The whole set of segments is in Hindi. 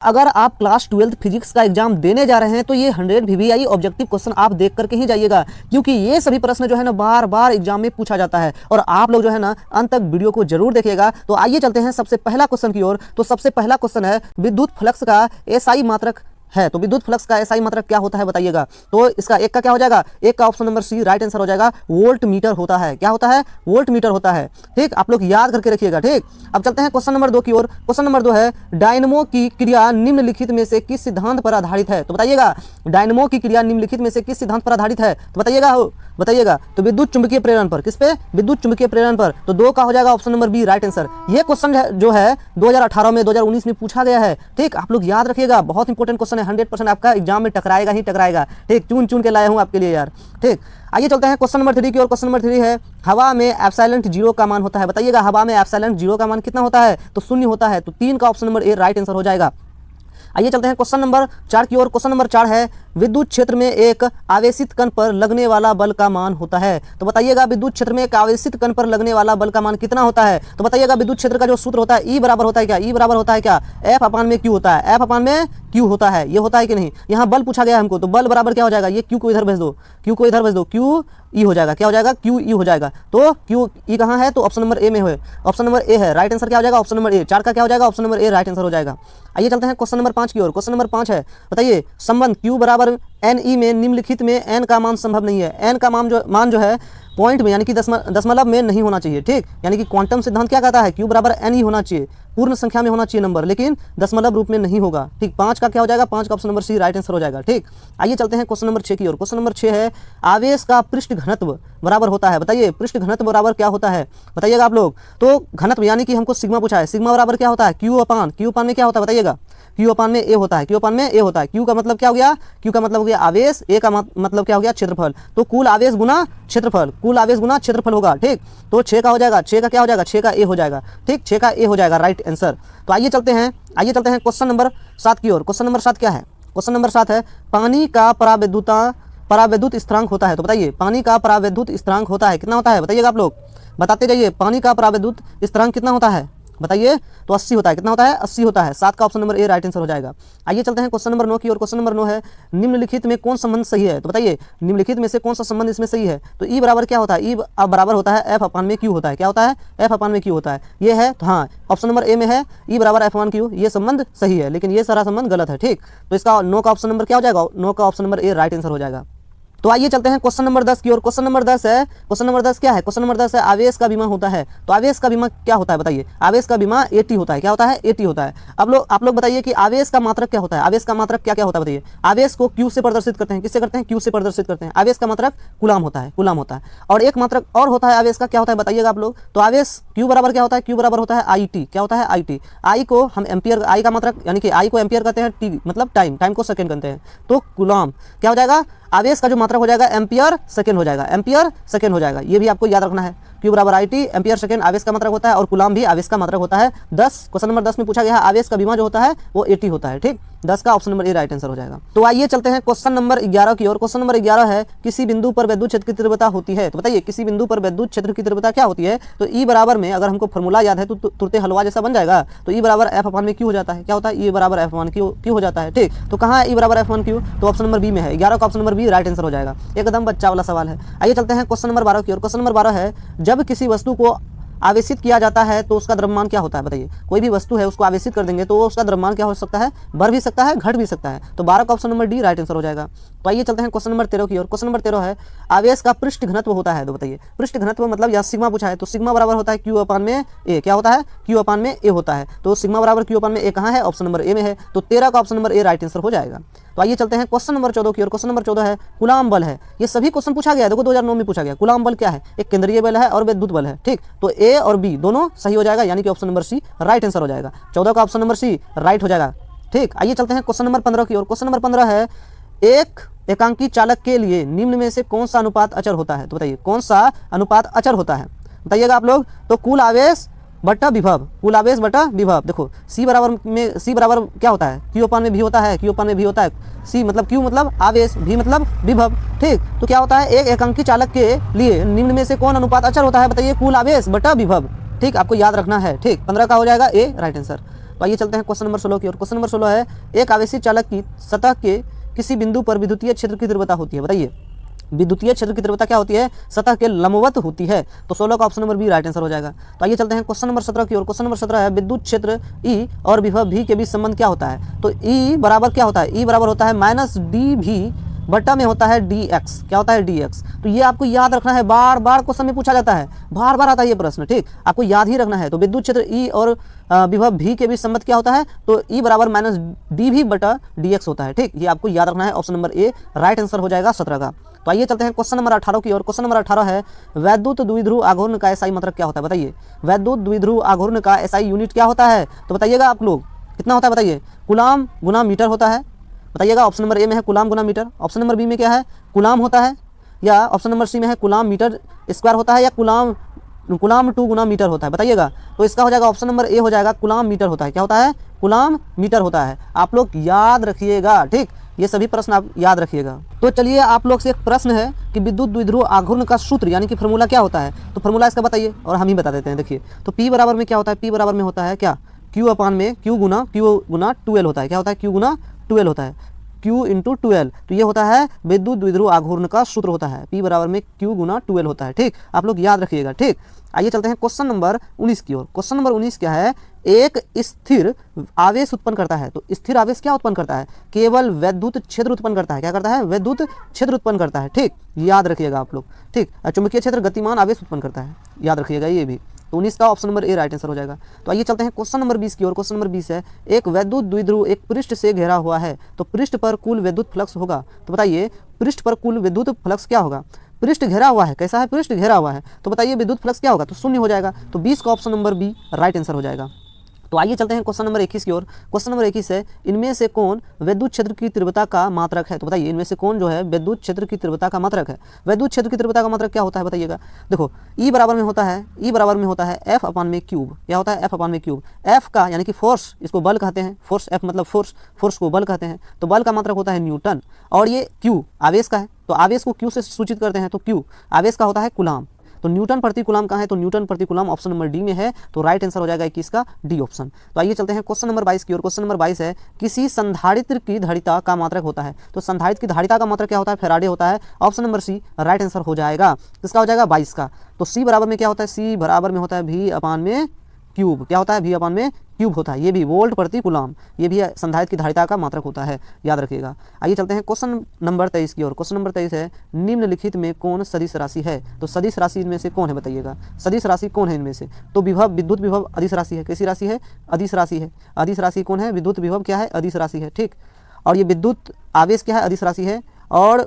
अगर आप क्लास 12th फिजिक्स का एग्जाम देने जा रहे हैं तो ये 100 VVI ऑब्जेक्टिव क्वेश्चन आप देख करके ही जाइएगा, क्योंकि ये सभी प्रश्न जो है ना बार बार एग्जाम में पूछा जाता है और आप लोग जो है ना अंत तक वीडियो को जरूर देखिएगा। तो आइए चलते हैं सबसे पहला क्वेश्चन की ओर। तो सबसे पहला क्वेश्चन है विद्युत फ्लक्स का एसआई मात्रक है। तो विद्युत फ्लक्स का एसआई मात्रक क्या होता है बताइएगा। तो इसका एक का क्या हो जाएगा, एक का option number C right answer हो जाएगा, वोल्ट मीटर होता है। क्या होता है, वोल्ट मीटर होता है। ठीक, आप लोग याद करके रखिएगा। ठीक, अब चलते हैं क्वेश्चन नंबर 2 की ओर। क्वेश्चन नंबर 2 है डायनमो की क्रिया निम्नलिखित में से किस सिद्धांत पर आधारित है। तो बताइएगा डायनमो की क्रिया निम्नलिखित में से किस सिद्धांत पर आधारित है, तो बताइएगा। तो विद्युत चुंबकीय प्रेरण पर, किस पे, विद्युत चुंबकीय प्रेरण पर। तो 2 का हो जाएगा option number B right answer. ये क्वेश्चन जो है 2018 में 2019 में पूछा गया है। ठीक, आप लोग याद रखिएगा, बहुत इंपॉर्टेंट क्वेश्चन है, 100% आपका एग्जाम में टकराएगा ही टकराएगा। ठीक, चुन चुन के लाया हूं आपके लिए यार। ठीक, आइए चलते हैं क्वेश्चन नंबर 3 की ओर। क्वेश्चन नंबर 3 है हवा में एप्सिलॉन 0 का मान होता है। बताइएगा हवा में एप्सिलॉन 0 का मान कितना होता है, तो 0 होता है। तो 3 का option number A right answer हो जाएगा। आइए चलते हैं क्वेश्चन नंबर 4 की ओर। क्वेश्चन नंबर 4 है विद्युत क्षेत्र में एक आवेशित कण पर लगने वाला बल का मान होता है। तो बताइएगा विद्युत क्षेत्र में एक आवेशित कण पर लगने वाला बल का मान कितना होता है। तो बताइएगा विद्युत क्षेत्र का जो सूत्र होता है ई बराबर होता है क्या, ई बराबर होता है क्या, एफ अपान में क्यू होता है, एफ अपान में क्यू होता है। ये होता है कि नहीं, यहाँ बल पूछा गया हमको, तो बल बराबर क्या हो जाएगा, ये क्यू को इधर भेज दो, क्यू को इधर भेज दो, क्यू ई हो जाएगा। क्या हो जाएगा, क्यू ई हो जाएगा। तो क्यू ई कहाँ है, तो ऑप्शन नंबर ए में है, ऑप्शन नंबर ए है। राइट आंसर क्या हो जाएगा, ऑप्शन नंबर ए। 4 का क्या हो जाएगा, option number A right answer हो जाएगा। आइए चलते हैं क्वेश्चन नंबर 5 की ओर। क्वेश्चन नंबर 5 है बताइए संबंध क्यू बराबर एन ई में निम्नलिखित में एन का मान संभव नहीं है। एन का मान जो है पॉइंट में यानी कि दशमलव में नहीं होना चाहिए। ठीक, यानी कि क्वांटम सिद्धांत क्या कहता है, क्यू बराबर एन ही होना चाहिए, पूर्ण संख्या में होना चाहिए नंबर, लेकिन दशमलव रूप में नहीं होगा। ठीक, 5 का क्या हो जाएगा, 5 का option number C right answer हो जाएगा। ठीक, आइए चलते हैं क्वेश्चन नंबर 6 की ओर। क्वेश्चन नंबर 6 है आवेश का पृष्ठ घनत्व बराबर होता है। बताइए पृष्ठ घनत्व बराबर क्या होता है, बताइएगा आप लोग। तो घनत्व यानी कि हमको सिग्मा पूछा है, सिग्मा बराबर क्या होता है, क्यू अपान में क्या होता है बताइएगा, क्यू अपान में ए होता है, क्यू अपान में ए होता है। क्यू का मतलब क्या हो गया, क्यू का मतलब हो गया आवेश, ए का मतलब क्या हो गया क्षेत्रफल। तो कुल आवेश गुना क्षेत्रफल, कुल आवेश गुना क्षेत्रफल होगा। ठीक, तो 6 का हो जाएगा, 6 का क्या हो जाएगा, 6 का ए हो जाएगा। ठीक, 6 का ए हो जाएगा राइट आंसर। तो आइए चलते हैं क्वेश्चन नंबर 7 की ओर। क्वेश्चन नंबर 7 क्या है, क्वेश्चन नंबर 7 है पानी का परावैद्युत स्थिरांक होता है। तो बताइए पानी का परावैद्युत स्थिरांक होता है, कितना होता है बताइएगा आप लोग, बताते जाइए। पानी का परावैद्युत स्थिरांक कितना होता है बताइए, तो 80 होता है। कितना होता है, 80 होता है। 7 का option number A right answer हो जाएगा। आइए चलते हैं क्वेश्चन नंबर 9 की ओर। क्वेश्चन नंबर 9 है निम्नलिखित में कौन संबंध सही है। तो बताइए निम्नलिखित में से कौन सा संबंध इसमें सही है। तो ई बराबर क्या होता है, ई बराबर होता है एफ अपान में क्यू होता है। क्या होता है, एफ अपान में क्यू होता है। ये है, तो हाँ ऑप्शन नंबर ए में है ई बराबर एफ अपान क्यू, ये संबंध सही है, लेकिन ये सारा संबंध गलत है। ठीक, तो इसका 9 का ऑप्शन नंबर क्या हो जाएगा, 9 का option number A right answer हो जाएगा। तो आइए चलते हैं क्वेश्चन नंबर 10 की ओर। क्वेश्चन नंबर 10 है, क्वेश्चन नंबर 10 क्या है, क्वेश्चन नंबर 10 है आवेश का बीमा होता है। तो आवेश का बीमा क्या होता है बताइए, आवेश का बीमा एटी होता है। क्या होता है, एटी होता है। अब आप लोग बताइए कि आवेश का मात्रक क्या होता है, आवेश का मात्रक क्या क्या होता है बताइए। आवेश को क्यू से प्रदर्शित करते हैं, किससे करते हैं, क्यू से प्रदर्शित करते हैं। आवेश का मात्रक कूलाम होता है, कूलाम होता है। और एक मात्रक और होता है आवेश का, क्या होता है बताइएगा आप लोग। तो आवेश क्यू बराबर क्या होता है, क्यू बराबर होता है आई टी। क्या होता है, आई टी। आई को हम एम्पियर, आई का मात्रक यानी कि आई को एम्पियर कहते हैं, टी मतलब टाइम, टाइम को सेकंड कहते हैं। तो कूलाम क्या हो जाएगा, आवेश का जो मात्रक हो जाएगा एम्पियर सेकंड हो जाएगा, एम्पियर सेकंड हो जाएगा। ये भी आपको याद रखना है, क्यू बराबर आई टी, एम्पियर सेकंड आवेश का मात्रक होता है और कूलाम भी आवेश का मात्रक होता है। 10 क्वेश्चन नंबर 10 में पूछा गया है आवेश का बीमा जो होता है वो 80 होता है। ठीक, 10 का option number A right answer हो जाएगा। तो आइए चलते हैं क्वेश्चन नंबर 11 की ओर। क्वेश्चन नंबर 11 है किसी बिंदु पर विद्युत क्षेत्र की तीव्रता होती है। तो बताइए किसी बिंदु पर विद्युत क्षेत्र की तीव्रता क्या होती है। तो ई बराबर में अगर हमको फॉर्मूला याद है तो तुरते हलवा जैसा बन जाएगा। तो ई बराबर एफ अपान में क्यू हो जाता है। क्या होता है, ई बराबर एफ अपान क्यू हो जाता है। ठीक, तो कहाँ है ई बराबर एफ अपान क्यू, तो ऑप्शन नंबर बी में है। 11 का option number B right answer हो जाएगा। एकदम बच्चा वाला सवाल है। आइए चलते हैं क्वेश्चन नंबर 12 की ओर। क्वेश्चन नंबर 12 है जब किसी वस्तु को आवेशित किया जाता है तो उसका द्रव्यमान क्या होता है बताइए। कोई भी वस्तु है उसको आवेशित कर देंगे तो उसका द्रव्यमान क्या हो सकता है, बढ़ भी सकता है, घट भी सकता है। तो 12 का option number D right answer हो जाएगा। तो आइए चलते हैं क्वेश्चन नंबर 13 की ओर। क्वेश्चन नंबर 13 है आवेश का पृष्ठ घनत्व होता है। तो बताइए पृष्ठ घनत्व मतलब या सिग्मा पूछा है, तो सिग्मा बराबर होता है क्यू अपान में ए। क्या होता है, क्यू अपान में ए होता है। तो सिग्मा बराबर क्यू अपान में ए कहाँ है, ऑप्शन नंबर ए में है। तो 13 का option number A right answer हो जाएगा। तो आइए चलते हैं क्वेश्चन नंबर 14 की ओर। क्वेश्चन नंबर 14 है कूलाम बल है। ये सभी क्वेश्चन पूछा गया है, देखो 2009 में पूछा गया। कूलाम बल क्या है, एक केंद्रीय बल है और विद्युत बल है। ठीक, तो ए और बी दोनों सही हो जाएगा, यानी कि option number C right answer हो जाएगा। 14 का ऑप्शन नंबर सी राइट हो जाएगा। ठीक, आइए चलते हैं क्वेश्चन नंबर 15 की ओर। क्वेश्चन नंबर 15 है एक एकांकी चालक के लिए निम्न में से कौन सा अनुपात अचर होता है। तो बताइए कौन सा अनुपात अचर होता है बताइएगा आप लोग। तो कुल आवेश बटा विभव, कुल आवेश बटा विभव। देखो सी बराबर क्या होता है, क्यू अपान में भी होता है, क्यू अपान में भी होता है। सी मतलब क्यू मतलब आवेश, भी मतलब विभव। ठीक, तो क्या होता है एक एकांकी चालक के लिए निम्न में से कौन अनुपात अचर होता है बताइए, कुल आवेश बटा विभव। ठीक, आपको याद रखना है। ठीक, 15 का हो जाएगा ए राइट आंसर। तो आइए चलते हैं क्वेश्चन नंबर 16 की ओर। क्वेश्चन नंबर 16 है, एक आवेशित चालक की सतह के किसी बिंदु पर विद्युतीय क्षेत्र की तीव्रता होती है। बताइए विद्युतीय क्षेत्र की तीव्रता क्या होती है? सतह के लंबवत होती है। तो 16 का option number B right answer हो जाएगा। तो आइए चलते हैं क्वेश्चन नंबर 17 की ओर। क्वेश्चन नंबर 17 है, विद्युत क्षेत्र ई और विभव v के बीच संबंध क्या होता है? तो ई बराबर क्या होता है? ई बराबर होता है माइनस डी वी बट्टा में होता है डी एक्स। क्या होता है? D x. तो ये आपको याद रखना है, बार बार क्वेश्चन में पूछा जाता है, बार बार आता है ये प्रश्न, ठीक, आपको याद ही रखना है। तो विद्युत क्षेत्र ई और विभव v के बीच संबंध क्या होता है? तो ई बराबर माइनस डी वी बटा डी एक्स होता है, ठीक, ये आपको याद रखना है। Option number A right answer हो जाएगा 17 का। तो आइए चलते हैं क्वेश्चन नंबर 18 की ओर। क्वेश्चन नंबर 18 है, वैद्युत द्विध्रुव आघूर्ण का एसआई मात्रक क्या होता है? बताइए वैद्युत द्विध्रुव आघूर्ण का एसआई यूनिट क्या होता है? तो बताइएगा आप लोग, कितना होता है बताइए? कूलाम गुना मीटर होता है। बताइएगा ऑप्शन नंबर ए में है कूलाम गुना मीटर, ऑप्शन नंबर बी में क्या है? कूलाम होता है, या ऑप्शन नंबर सी में है कूलाम मीटर स्क्वायर होता है, या कूलाम 2 गुना मीटर होता है। बताइएगा, तो इसका हो जाएगा ऑप्शन नंबर ए हो जाएगा, कूलाम मीटर होता है। क्या होता है? कूलाम मीटर होता है। आप लोग याद रखिएगा, ठीक, ये सभी प्रश्न आप याद रखिएगा। तो चलिए आप लोग से एक प्रश्न है कि विद्युत द्विध्रुव आघूर्ण का सूत्र यानी कि फार्मूला क्या होता है? तो फार्मूला इसका बताइए और हम ही बता देते हैं। देखिए, तो P बराबर में क्या होता है? P बराबर में होता है क्या? Q अपान में Q गुना 12 होता है। क्या होता है? Q गुना 12 होता है, Q इंटू 12। तो ये होता है विद्युत द्विध्रुव आघूर्ण का सूत्र होता है, P बराबर में Q गुना 12 होता है, ठीक, आप लोग याद रखिएगा, ठीक। आइए चलते हैं क्वेश्चन नंबर 19 की ओर। क्वेश्चन नंबर 19 क्या है? एक स्थिर आवेश उत्पन्न करता है। तो स्थिर आवेश क्या उत्पन्न करता है? केवल वैद्युत क्षेत्र उत्पन्न करता है। क्या करता है? वैद्युत क्षेत्र उत्पन्न करता है, ठीक, याद रखिएगा आप लोग, ठीक। चुंबकीय क्षेत्र गतिमान आवेश उत्पन्न करता है, याद रखिएगा ये भी। तो 19 का option number A right answer हो जाएगा। तो आइए चलते हैं क्वेश्चन नंबर 20 की ओर। क्वेश्चन नंबर 20 है, एक वैद्युत द्विध्रुव एक पृष्ठ से घेरा हुआ है, तो पृष्ठ पर कुल विद्युत फ्लक्स होगा। तो बताइए पृष्ठ पर कुल विद्युत फ्लक्स क्या होगा? पृष्ठ घेरा हुआ है, कैसा है? पृष्ठ घेरा हुआ है, तो बताइए विद्युत फ्लक्स क्या होगा? तो 0 हो जाएगा। तो 20 का option number B right answer हो जाएगा। तो आइए चलते हैं क्वेश्चन नंबर 21 की ओर। क्वेश्चन नंबर 21 है, इनमें से कौन विद्युत क्षेत्र की तीव्रता का मात्रक है? तो बताइए इनमें से कौन जो है विद्युत क्षेत्र की तीव्रता का मात्रक है? विद्युत क्षेत्र की तीव्रता का मात्रक क्या होता है बताइएगा? देखो E बराबर में होता है, E बराबर में होता है F अपान में क्यूब। क्या होता है? F अपान में क्यूब। F का यानी कि फोर्स, इसको बल कहते हैं, फोर्स, F मतलब फोर्स, फोर्स को बल कहते हैं। तो बल का मात्रक होता है न्यूटन, और ये Q आवेश का है, तो आवेश को Q से सूचित करते हैं, तो Q आवेश का होता है कूलाम। तो न्यूटन प्रति कूलाम कहाँ है? तो न्यूटन प्रति कूलाम ऑप्शन नंबर डी में है। तो राइट आंसर हो जाएगा 21 का डी ऑप्शन। तो आइए चलते हैं क्वेश्चन नंबर 22 की ओर। क्वेश्चन नंबर 22 है, किसी संधारित्र की धारिता का मात्रक होता है। तो संधारित्र की धारिता का मात्रक क्या होता है? फैराडे होता है। Option number C right answer हो जाएगा। किसका हो जाएगा? 22 का। तो सी बराबर में क्या होता है? सी बराबर में होता है भी अपान में क्यूब। क्या होता है? भी अपान में क्यूब होता है, ये भी वोल्ट प्रति कूलाम, ये भी संधारित्र की धारिता का मात्रक होता है, याद रखिएगा। आइए चलते हैं क्वेश्चन नंबर 23 की ओर। क्वेश्चन नंबर 23 है, निम्नलिखित में कौन सदिश राशि है? तो सदिश राशि इनमें से कौन है बताइएगा? सदिश राशि कौन है इनमें से? तो विभव, विद्युत विभव अदिश राशि है। कैसी राशि है? अदिश राशि है। अदिश राशि कौन है? विद्युत विभव क्या है? अदिश राशि है, ठीक। और ये विद्युत आवेश क्या है? अदिश राशि है। और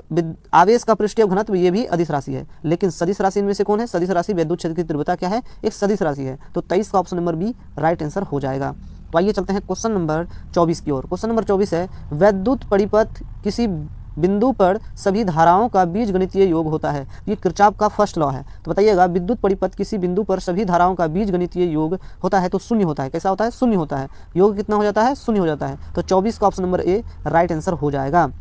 आवेश का पृष्ठीय घनत्व ये भी अदिश राशि है। लेकिन सदिश राशि इनमें से कौन है? सदिश राशि विद्युत क्षेत्र की तीव्रता क्या है? एक सदिश राशि है। तो 23 का option number B right answer हो जाएगा। तो आइए चलते हैं क्वेश्चन नंबर 24 की ओर। क्वेश्चन नंबर 24 है, वैद्युत परिपथ किसी बिंदु पर सभी धाराओं का बीजगणितीय योग होता है। ये किरचॉफ का फर्स्ट लॉ है। तो बताइएगा विद्युत परिपथ किसी बिंदु पर सभी धाराओं का बीजगणितीय योग होता है, तो 0 होता है। कैसा होता है? 0 होता है। योग कितना हो जाता है? 0 हो जाता है। तो 24 का option number A right answer हो जाएगा।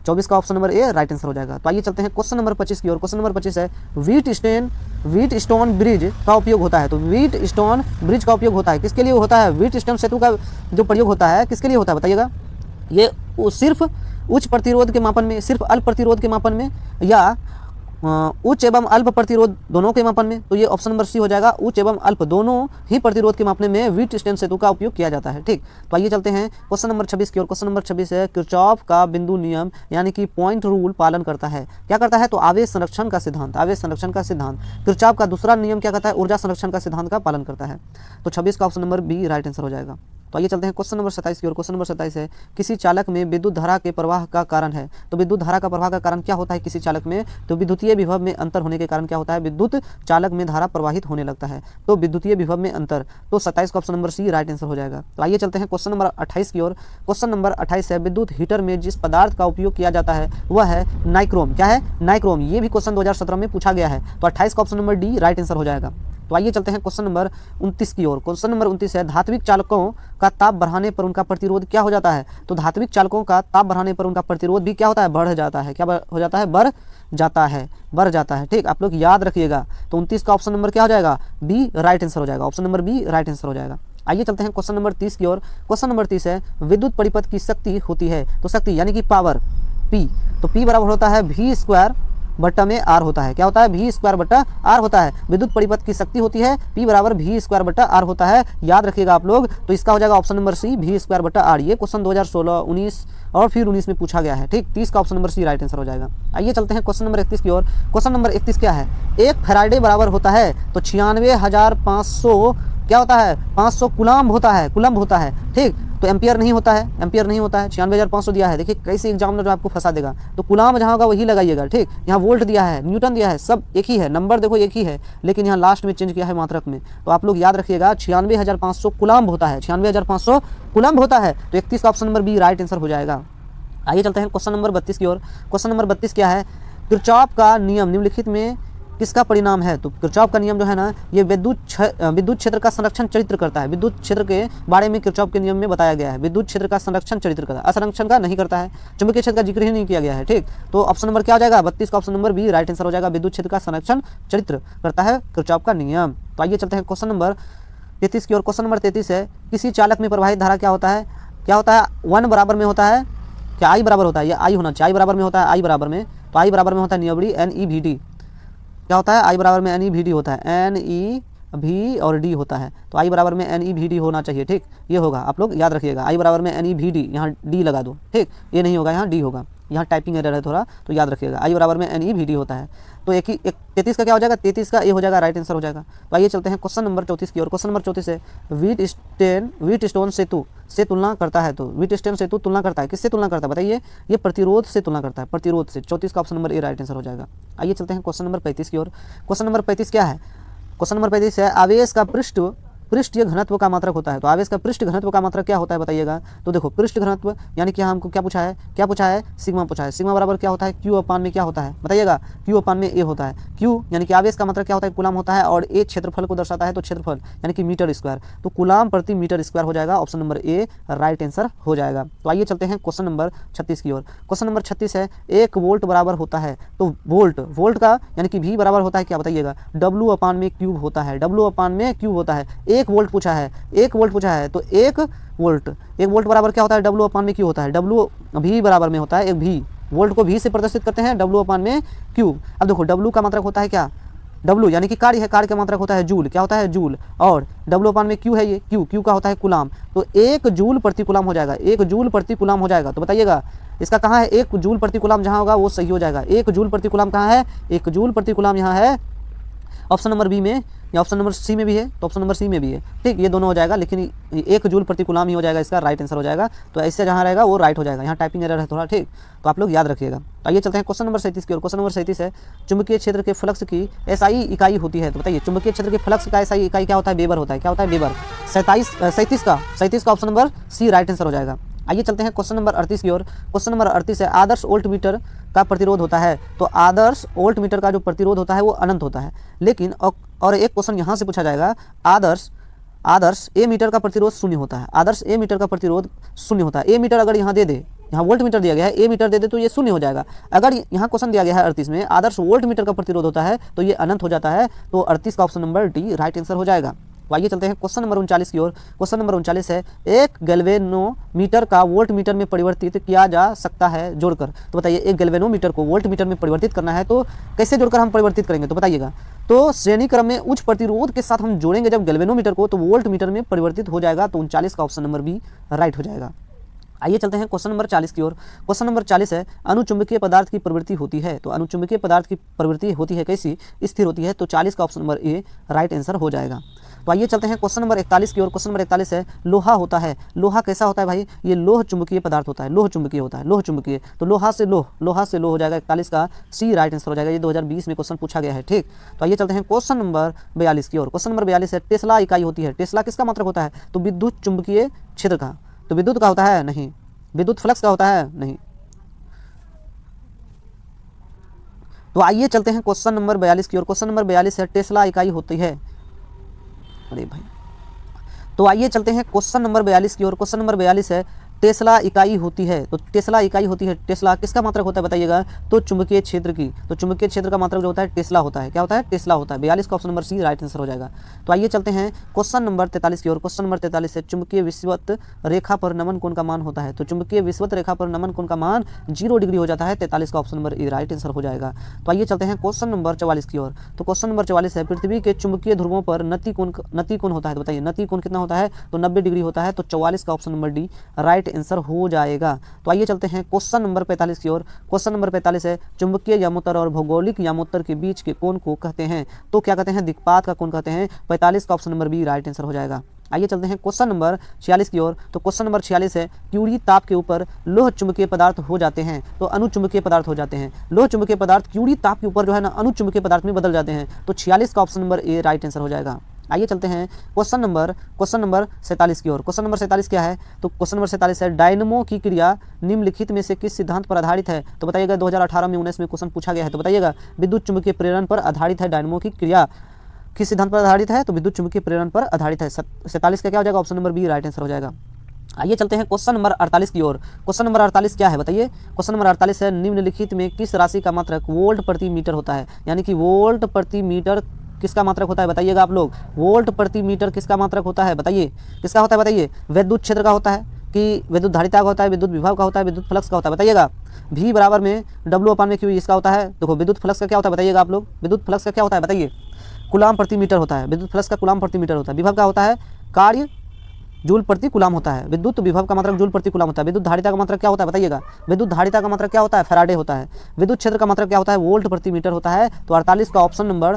24 का option number A right answer हो जाएगा। तो आइए चलते हैं क्वेश्चन नंबर 25 की ओर। क्वेश्चन नंबर 25 है, व्हीट स्टोन ब्रिज का उपयोग होता है। तो व्हीट स्टोन ब्रिज का उपयोग होता है, किसके लिए होता है? व्हीट स्टोन सेतु का जो प्रयोग होता है किसके लिए होता है बताइएगा? ये सिर्फ उच्च प्रतिरोध के मापन में, सिर्फ अल्प प्रतिरोध के मापन में, या उच्च एवं अल्प प्रतिरोध दोनों के मापन में? तो ये ऑप्शन नंबर सी हो जाएगा, उच्च एवं अल्प दोनों ही प्रतिरोध के मापने में व्हीट स्टोन सेतु का उपयोग किया जाता है, ठीक। तो आइए चलते हैं क्वेश्चन नंबर 26 की ओर। क्वेश्चन नंबर 26 है, किरचॉफ का बिंदु नियम यानी कि पॉइंट रूल पालन करता है। क्या करता है? तो आवेश संरक्षण का सिद्धांत, आवेश संरक्षण का सिद्धांत। किरचॉफ का दूसरा नियम क्या करता है? ऊर्जा संरक्षण का सिद्धांत का पालन करता है। तो 26 का option number B right answer हो जाएगा। तो आइए चलते हैं क्वेश्चन नंबर 27 की ओर। क्वेश्चन नंबर 27 है, किसी चालक में विद्युत धारा के प्रवाह का कारण है। तो विद्युत धारा का प्रवाह का कारण क्या होता है किसी चालक में? तो विद्युतीय विभव में अंतर होने के कारण क्या होता है? विद्युत चालक में धारा प्रवाहित होने लगता है। तो विद्युतीय विभव में अंतर। तो 27 का option number C right answer हो जाएगा। तो आइए चलते हैं क्वेश्चन नंबर 28 की ओर। क्वेश्चन नंबर 28 है, विद्युत हीटर में जिस पदार्थ का उपयोग किया जाता है वह है नाइक्रोम। क्या है? नाइक्रोम। ये भी क्वेश्चन 2017 में पूछा गया है। तो 28 का option number D right answer हो जाएगा। तो आइए चलते हैं क्वेश्चन नंबर 29 की ओर। क्वेश्चन नंबर 29 है, धात्विक चालकों का ताप बढ़ाने पर उनका प्रतिरोध क्या हो जाता है? तो धात्विक चालकों का ताप बढ़ाने पर उनका प्रतिरोध भी क्या होता है? बढ़ जाता है। क्या हो जाता है? बढ़ जाता है, बढ़ जाता है, ठीक। आप लोग याद रखिएगा। तो 29 का ऑप्शन नंबर क्या हो जाएगा? बी राइट आंसर हो जाएगा। Option number B right answer हो जाएगा। आइए चलते हैं क्वेश्चन नंबर 30 की ओर। क्वेश्चन नंबर 30 है विद्युत परिपथ की शक्ति होती है, तो शक्ति यानी कि पावर P, तो P बराबर होता है V स्क्वायर बट्टा में R होता है। क्या होता है? V स्क्वायर बट्टा R होता है। विद्युत परिपथ की शक्ति होती है P बराबर V स्क्वायर बट्टा R होता है, याद रखिएगा आप लोग। तो इसका हो जाएगा option number C V square बट्टा R। ये क्वेश्चन 2016, 19 और फिर 19 में पूछा गया है, ठीक। 30 का option number C right answer हो जाएगा। आइए चलते हैं क्वेश्चन नंबर 31 की ओर। क्वेश्चन नंबर 31 क्या है? एक फैराडे बराबर होता है तो 96,500 क्या होता है? 500 कुलम्ब होता है, कुलम्ब होता है, ठीक। तो एम्पियर नहीं होता है, एम्पियर नहीं होता है। 96,500 दिया है, देखिए कैसे एग्जामिनर जो आपको फंसा देगा। तो कुलाम जहाँ होगा वही लगाइएगा, ठीक। यहाँ वोल्ट दिया है, न्यूटन दिया है, सब एक ही है, नंबर देखो एक ही है, लेकिन यहाँ लास्ट में चेंज किया है मात्रक में। तो आप लोग याद रखिएगा 96,500 कुलम्ब होता है, 96,500 कुलम्ब होता है। तो 31 का option number B right answer हो जाएगा। आइए चलते हैं क्वेश्चन नंबर 32 की ओर। क्वेश्चन नंबर 32 क्या है? किरचॉफ का नियम निम्नलिखित में किसका परिणाम है? तो किरचॉफ का नियम जो है ना, ये विद्युत क्षेत्र का संरक्षण चरित्र करता है। विद्युत क्षेत्र के बारे में किरचॉफ के नियम में बताया गया है, विद्युत क्षेत्र का संरक्षण चरित्र करता है, असंरक्षण का नहीं करता है। चुंबकीय क्षेत्र का जिक्र ही नहीं किया गया है, ठीक। तो ऑप्शन नंबर क्या हो जाएगा? 32 का option number B right answer हो जाएगा। विद्युत क्षेत्र का संरक्षण चरित्र करता है किरचॉफ का नियम। तो आइए चलते हैं क्वेश्चन नंबर 33 की ओर। क्वेश्चन नंबर 33 है किसी चालक में प्रवाहित धारा क्या होता है? क्या होता है? 1 बराबर में होता है, क्या आई बराबर होता है? ये आई होना चाहिए, आई बराबर में होता है, आई बराबर में, तो आई बराबर में होता है नियबड़ी NEVD। क्या होता है? आई बराबर में NEVD होता है, NEV और D होता है, तो आई बराबर में NEVD होना चाहिए, ठीक। ये होगा, आप लोग याद रखिएगा, आई बराबर में NEVD, यहाँ D लगा दो, ठीक। ये नहीं होगा, यहाँ D होगा, यहाँ टाइपिंग एरर है थोड़ा, तो याद रखिएगा आई बराबर में NEVD होता है। तो 33 का क्या हो जाएगा? 33 का ए हो जाएगा, राइट आंसर हो जाएगा। तो आइए चलते हैं क्वेश्चन नंबर 34 की ओर। क्वेश्चन नंबर 34 है व्हीट स्टोन सेतु से तुलना करता है। तो व्हीट स्टोन सेतु तुलना करता है, किससे तुलना करता है बताइए? ये प्रतिरोध से तुलना करता है, प्रतिरोध से। 34 का option number A right answer हो जाएगा। आइए चलते हैं क्वेश्चन नंबर 35 की ओर। क्वेश्चन नंबर 35 क्या है? क्वेश्चन नंबर 35 है आवेश का पृष्ठीय घनत्व का मात्रक होता है। तो आवेश का पृष्ठ घनत्व का मात्रक क्या होता है बताइएगा? तो देखो पृष्ठ घनत्व यानी कि हमको क्या पूछा है? क्या पूछा है? सिग्मा पूछा है। सिग्मा बराबर क्या होता है? Q अपान में क्या होता है बताइएगा? Q अपान में A होता है। Q यानी कि आवेश का मात्रक क्या होता है? कुलाम होता है, और A क्षेत्रफल को दर्शाता है, तो क्षेत्रफल यानी कि मीटर स्क्वायर, तो कुलाम प्रति मीटर स्क्वायर हो जाएगा। Option number A right answer हो जाएगा। तो आइए चलते हैं क्वेश्चन नंबर 36 की ओर। क्वेश्चन नंबर 36 है 1 वोल्ट बराबर होता है। तो वोल्ट का यानी कि V बराबर होता है क्या बताइएगा? W अपान में क्यूब होता है, W अपान में क्यूब होता है। 1 वोल्ट पूछा है, 1 वोल्ट पूछा है, तो 1 वोल्ट बराबर क्या होता है? W अपान में क्यू होता है। W V बराबर में होता है, एक V, वोल्ट को V से प्रदर्शित करते हैं, W अपान में क्यू। अब देखो W का मात्रक होता है क्या? W यानी कि कार्य है, कार्य का मात्रक होता है जूल, क्या होता है? जूल, और W अपान में क्यू है, ये क्यू का होता है कुलाम, तो 1 जूल प्रति कुलाम हो जाएगा, 1 जूल प्रति कुलाम हो जाएगा। तो बताइएगा इसका कहाँ है? 1 जूल प्रति कुलाम जहाँ होगा वो सही हो जाएगा। 1 जूल प्रति कुलाम कहाँ है? 1 जूल प्रति कुलाम यहाँ है ऑप्शन नंबर बी में, या ऑप्शन नंबर सी में भी है, तो ऑप्शन नंबर सी में भी है, ठीक। ये दोनों हो जाएगा, लेकिन 1 जूल प्रति कुलाम ही हो जाएगा, इसका राइट आंसर हो जाएगा। तो ऐसे जहाँ रहेगा वो राइट हो जाएगा, यहाँ टाइपिंग एरर है थोड़ा, ठीक। तो आप लोग याद रखिएगा। तो आइए चलते हैं क्वेश्चन नंबर 37 की ओर। क्वेश्चन नंबर 37 है चुंबकीय क्षेत्र के फ्लक्स की SI इकाई होती है। तो बताइए चुंबकीय क्षेत्र के फ्लक्स का SI इकाई क्या होता है? वेबर होता है। क्या होता है? वेबर। 37 का option number C right answer हो जाएगा। आइए चलते हैं क्वेश्चन नंबर 38 की ओर। क्वेश्चन नंबर 38 है आदर्श वोल्ट मीटर का प्रतिरोध होता है। तो आदर्श वोल्ट मीटर का जो प्रतिरोध होता है वो अनंत होता है, लेकिन और एक क्वेश्चन यहाँ से पूछा जाएगा आदर्श ए मीटर का प्रतिरोध शून्य होता है। आदर्श ए मीटर का प्रतिरोध शून्य होता है। ए मीटर अगर यहाँ दे दे, यहाँ वोल्ट मीटर दिया गया है, ए मीटर दे दे तो ये शून्य हो जाएगा। अगर यहाँ क्वेश्चन दिया गया है 38 में आदर्श वोल्ट मीटर का प्रतिरोध होता है तो ये अनंत हो जाता है। तो 38 का option number D right answer हो जाएगा। तो आइए चलते हैं क्वेश्चन नंबर 39 की ओर। क्वेश्चन नंबर 39 है एक गैल्वेनोमीटर का वोल्ट मीटर में परिवर्तित किया जा सकता है जोड़कर। तो बताइए एक गैल्वेनोमीटर को वोल्ट मीटर में परिवर्तित करना है तो कैसे जोड़कर हम परिवर्तित करेंगे? तो बताइएगा। तो श्रेणी क्रम में उच्च प्रतिरोध के साथ हम जोड़ेंगे जब गैल्वेनोमीटर को, तो वोल्ट मीटर में परिवर्तित हो जाएगा। तो 39 का ऑप्शन नंबर बी राइट हो जाएगा। आइए चलते हैं क्वेश्चन नंबर 40 की ओर। क्वेश्चन नंबर 40 है अनुचुंबकीय पदार्थ की प्रवृत्ति होती है। तो अनुचुंबकीय पदार्थ की प्रवृत्ति होती है कैसी? स्थिर होती है। तो 40 का option number A right answer हो जाएगा। तो आइए चलते हैं क्वेश्चन नंबर 41 की ओर। क्वेश्चन नंबर 41 है लोहा होता है। लोहा कैसा होता है भाई? ये लोह चुंबकीय पदार्थ होता है, लोह चुंबकीय होता है, लोह चुंबकीय। तो लोहा से लोह हो जाएगा। 41 का सी राइट आंसर हो जाएगा। ये 2020 में क्वेश्चन पूछा गया है, ठीक। तो आइए चलते हैं क्वेश्चन नंबर 42 की ओर। क्वेश्चन नंबर 42 है टेस्ला इकाई होती है। टेस्ला किसका मात्रक होता है? तो विद्युत चुंबकीय क्षेत्र का। तो विद्युत का होता है? नहीं। विद्युत फ्लक्स का होता है? नहीं। तो आइए चलते हैं क्वेश्चन नंबर 42 की ओर। क्वेश्चन नंबर 42 है टेस्ला इकाई होती है। अरे भाई, तो आइए चलते हैं क्वेश्चन नंबर 42 की ओर। क्वेश्चन नंबर 42 है टेस्ला इकाई होती है। तो टेस्ला इकाई होती है, टेस्ला किसका मात्रक होता है बताइएगा, तो चुंबकीय क्षेत्र की। तो चुंबकीय क्षेत्र का मात्रक जो होता है टेस्ला होता है। क्या होता है, टेस्ला होता है। 42 का option number C right answer हो जाएगा। तो आइए चलते हैं क्वेश्चन नंबर 43 की ओर। क्वेश्चन नंबर 43 है, चुंबकीय विषुवत रेखा पर नमन कोण का मान होता है। तो चुंबकीय विषुवत रेखा पर नमन कोण का मान 0 डिग्री हो जाता है। 43 का option number A right answer हो जाएगा। तो आइए चलते हैं क्वेश्चन नंबर 44 की ओर। तो क्वेश्चन नंबर 44 है, पृथ्वी के चुंबकीय ध्रुवों पर नति कोण होता है। तो बताइए नति कोण कितना होता है, तो 90 डिग्री होता है। तो 44 का option number D right answer हो जाएगा। तो आइए चलते हैं क्वेश्चन नंबर 45 की ओर। क्वेश्चन नंबर 45 है, चुंबकीय यामोत्तर और भौगोलिक यामोत्तर के बीच के कोण को कहते हैं। तो क्या कहते हैं, दिक्पात का कोण कहते हैं। 45 का option number B right answer हो जाएगा। आइए चलते हैं क्वेश्चन नंबर 46 की ओर। तो क्वेश्चन नंबर 46 है, क्यूरी ताप के ऊपर लोह चुंबकीय पदार्थ हो जाते हैं तो अनुचुंबकीय पदार्थ हो जाते हैं। लोह चुंबकीय पदार्थ क्यूरी ताप के ऊपर जो है ना अनुचुंबकीय पदार्थ में बदल जाते हैं। तो 46 का option number A right answer हो जाएगा। आइए चलते हैं क्वेश्चन नंबर 47 की ओर। क्वेश्चन नंबर 47 क्या है, तो क्वेश्चन नंबर 47 है, डायनमो की क्रिया निम्नलिखित में से किस सिद्धांत पर आधारित है। तो बताइएगा 2018 में 19 में क्वेश्चन पूछा गया है। तो बताइएगा विद्युत चुंबकीय प्रेरण पर आधारित है। डायनमो की क्रिया किस सिद्धांत पर आधारित है, तो विद्युत चुंबकीय प्रेरण पर आधारित है। 47 का क्या हो जाएगा, option number B right answer हो जाएगा। आइए चलते हैं क्वेश्चन नंबर 48 की ओर। क्वेश्चन नंबर 48 क्या है बताइए, क्वेश्चन नंबर 48 है, निम्नलिखित में किस राशि का मात्रक वोल्ट प्रति मीटर होता है। यानी कि वोल्ट प्रति मीटर किसका मात्रक होता है बताइएगा आप लोग, वोल्ट प्रति मीटर किसका मात्रक होता है बताइए, किसका होता है बताइए, विद्युत क्षेत्र का होता है कि विद्युत धारिता का होता है, विद्युत विभव का होता है, विद्युत फ्लक्स का होता है बताइएगा। V बराबर में W/Q इसका होता है। देखो विद्युत फ्लक्स का क्या होता है बताइएगा आप लोग, विद्युत फ्लक्स का क्या होता है बताइए, कूलाम प्रति मीटर होता है। विद्युत फ्लक्स का कूलाम प्रति मीटर होता है। विभव का होता है कार्य जूल प्रति कूलाम होता है। विद्युत विभव का मात्रक जूल प्रति कूलाम होता है। विद्युत धारिता का मात्रक क्या होता है बताइएगा, विद्युत धारिता का मात्रक क्या होता है, फैराडे होता है। विद्युत क्षेत्र का मात्रक क्या होता है, वोल्ट प्रति मीटर होता है। तो 48 का ऑप्शन नंबर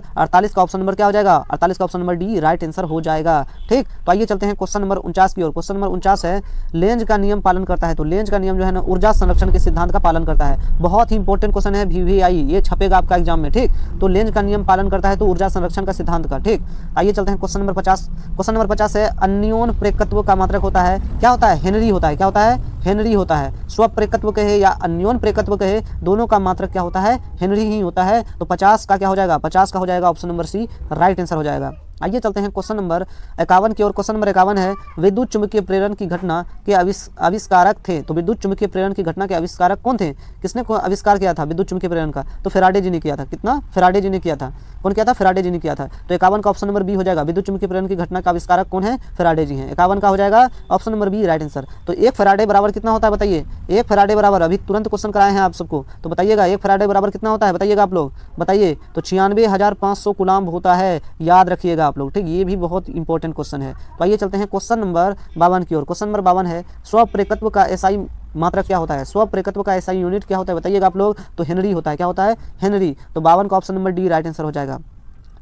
क्या हो जाएगा, 48 का option number D right answer हो जाएगा। ठीक, तो आइए चलते हैं क्वेश्चन नंबर 49 की ओर। क्वेश्चन नंबर 49 है, लेंज का नियम पालन करता है। तो लेंज का नियम जो है ना ऊर्जा संरक्षण के सिद्धांत का पालन करता है। बहुत ही इंपॉर्टेंट क्वेश्चन है, VVI ये छपेगा आपका एग्जाम में। ठीक, तो लेंज का नियम पालन करता है तो ऊर्जा संरक्षण का सिद्धांत का। ठीक, आइए चलते हैं क्वेश्चन नंबर 50। क्वेश्चन नंबर 50 है, अन्योन प्रेरकत्व का मात्रक होता है, क्या होता है, हेनरी होता है। क्या होता है, हेनरी होता है। स्वप्रेरकत्व कहे या अन्योन प्रेरकत्व कहे, दोनों का मात्रक क्या होता है, हेनरी ही होता है। तो 50 का क्या हो जाएगा, 50 का हो जाएगा option number C right answer हो जाएगा। आइए चलते हैं क्वेश्चन नंबर 51 की ओर। क्वेश्चन नंबर 51 है, विद्युत चुंबकीय प्रेरण की घटना के आविष्कारक थे। तो विद्युत चुंबकीय प्रेरण की घटना के आविष्कारक कौन थे, किसने आविष्कार किया था विद्युत चुंबकीय प्रेरण का, तो फैराडे जी ने किया था। कितना, फैराडे जी ने किया था। कौन किया था, फैराडे जी ने किया था। तो 51 का ऑप्शन नंबर बी हो जाएगा। विद्युत चुंबकीय प्रेरण की घटना का आविष्कारक कौन है, फैराडे जी हैं। 51 का हो जाएगा option number B right answer. तो एक फैराडे बराबर कितना होता है बताइए, एक फैराडे बराबर, अभी तुरंत क्वेश्चन कराए हैं आप सबको, तो बताइएगा एक फैराडे बराबर कितना होता है बताइएगा आप लोग, बताइए। तो 96,500 कूलाम्ब होता है, याद रखिएगा आप लोग। ठीक, ये भी बहुत इंपॉर्टेंट क्वेश्चन है। तो आइए चलते हैं क्वेश्चन नंबर 52 की ओर। क्वेश्चन नंबर 52 है, स्वप्रेरकत्व का एसआई मात्रक क्या होता है, स्वप्रेरकत्व का एसआई यूनिट क्या होता है बताइएगा आप लोग, तो हेनरी होता है। क्या होता है, हेनरी। तो 52 का option number D right answer हो जाएगा।